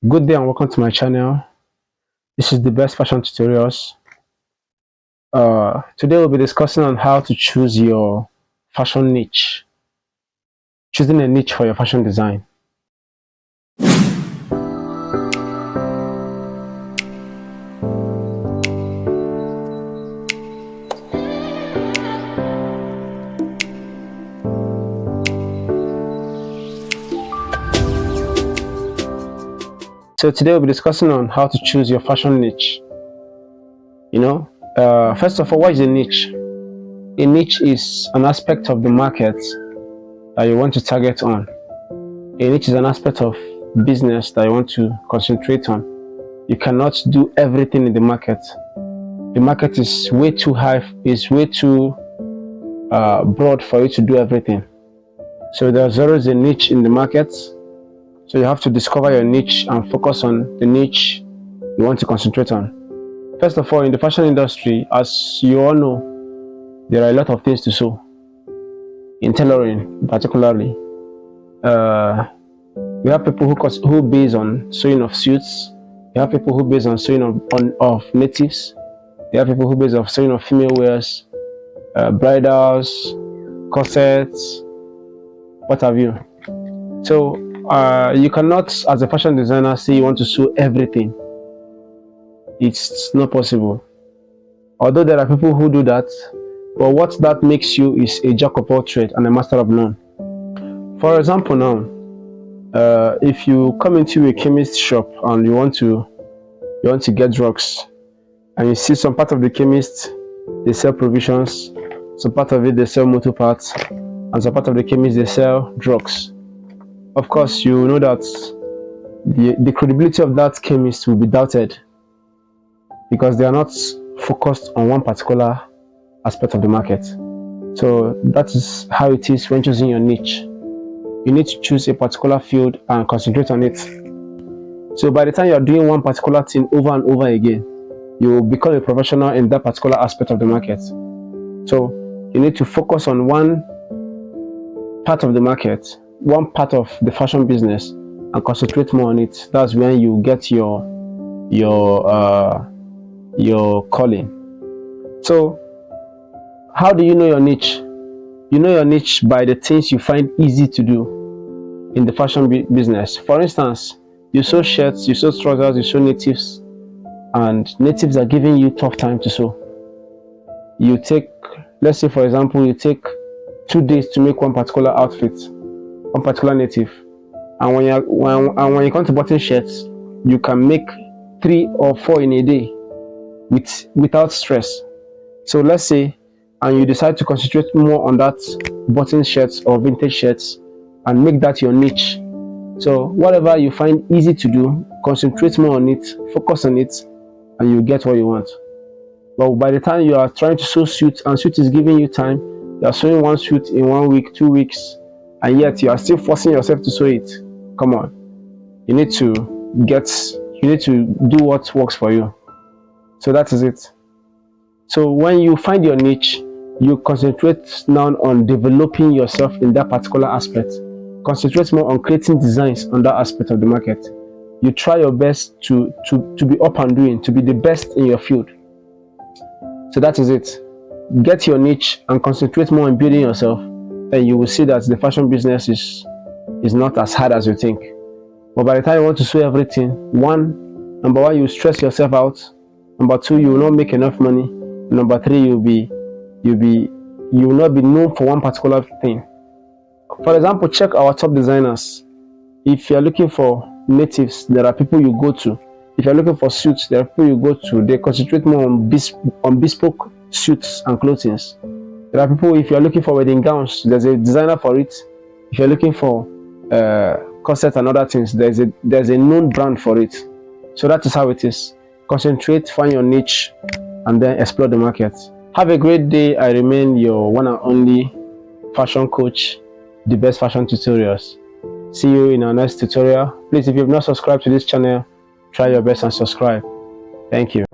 Good day and welcome to my channel. This is the best fashion tutorials. Today we'll be discussing on how to choose your fashion niche. Choosing a niche for your fashion design. So today we'll be discussing on how to choose your fashion niche. First of all, what is a niche? A niche is an aspect of the market that you want to target on. A niche is an aspect of business that you want to concentrate on. You cannot do everything in the market. The market is way too high, is way too broad for you to do everything. So there's always a niche in the market. So you have to discover your niche and focus on the niche you want to concentrate on. First of all, in the fashion industry, as you all know, there are a lot of things to sew. In tailoring, particularly, we have people who base on sewing of suits. You have people who base on sewing of natives. You have people who base on sewing of female wears, bridals, corsets, what have you. So you cannot, as a fashion designer, say you want to sew everything. It's not possible. Although there are people who do that, but what that makes you is a jack of all trades and a master of none. For example, now, if you come into a chemist shop and you want to get drugs, and you see some part of the chemist they sell provisions, some part of it they sell motor parts, and some part of the chemist they sell drugs. Of course, you know that the credibility of that chemist will be doubted because they are not focused on one particular aspect of the market. So that is how it is when choosing your niche. You need to choose a particular field and concentrate on it. So by the time you are doing one particular thing over and over again, you will become a professional in that particular aspect of the market. So you need to focus on one part of the market, one part of the fashion business, and concentrate more on it. That's when you get your calling. So how do you know your niche? You know your niche by the things you find easy to do in the fashion business. For instance, you sew shirts, you sew trousers, you sew natives, and natives are giving you tough time to sew. You take, let's say for example, you take 2 days to make one particular outfit, one particular native, and when you come to button shirts, you can make 3 or 4 in a day without stress. So let's say, and you decide to concentrate more on that button shirts or vintage shirts and make that your niche. So whatever you find easy to do, concentrate more on it, focus on it, and you get what you want. But by the time you are trying to sew suit and suit is giving you time, you are sewing one suit in 1 week, 2 weeks, and yet you are still forcing yourself to sew it. Come on, you need to do what works for you. So that is it. So when you find your niche, you concentrate now on developing yourself in that particular aspect. Concentrate more on creating designs on that aspect of the market. You try your best to be up and doing, to be the best in your field. So that is it. Get your niche and concentrate more on building yourself, and you will see that the fashion business is not as hard as you think. But by the time you want to sew everything, number one, you stress yourself out. Number two, you will not make enough money. Number three, you will not be known for one particular thing. For example, check our top designers. If you are looking for natives, there are people you go to. If you are looking for suits, there are people you go to. They concentrate more on bespoke suits and clothing. There are people, if you are looking for wedding gowns, there's a designer for it. If you're looking for corsets and other things, there's a known brand for it. So that is how it is. Concentrate, find your niche, and then explore the market. Have a great day. I remain your one and only fashion coach, the best fashion tutorials. See you in our next tutorial. Please, if you have not subscribed to this channel, try your best and subscribe. Thank you.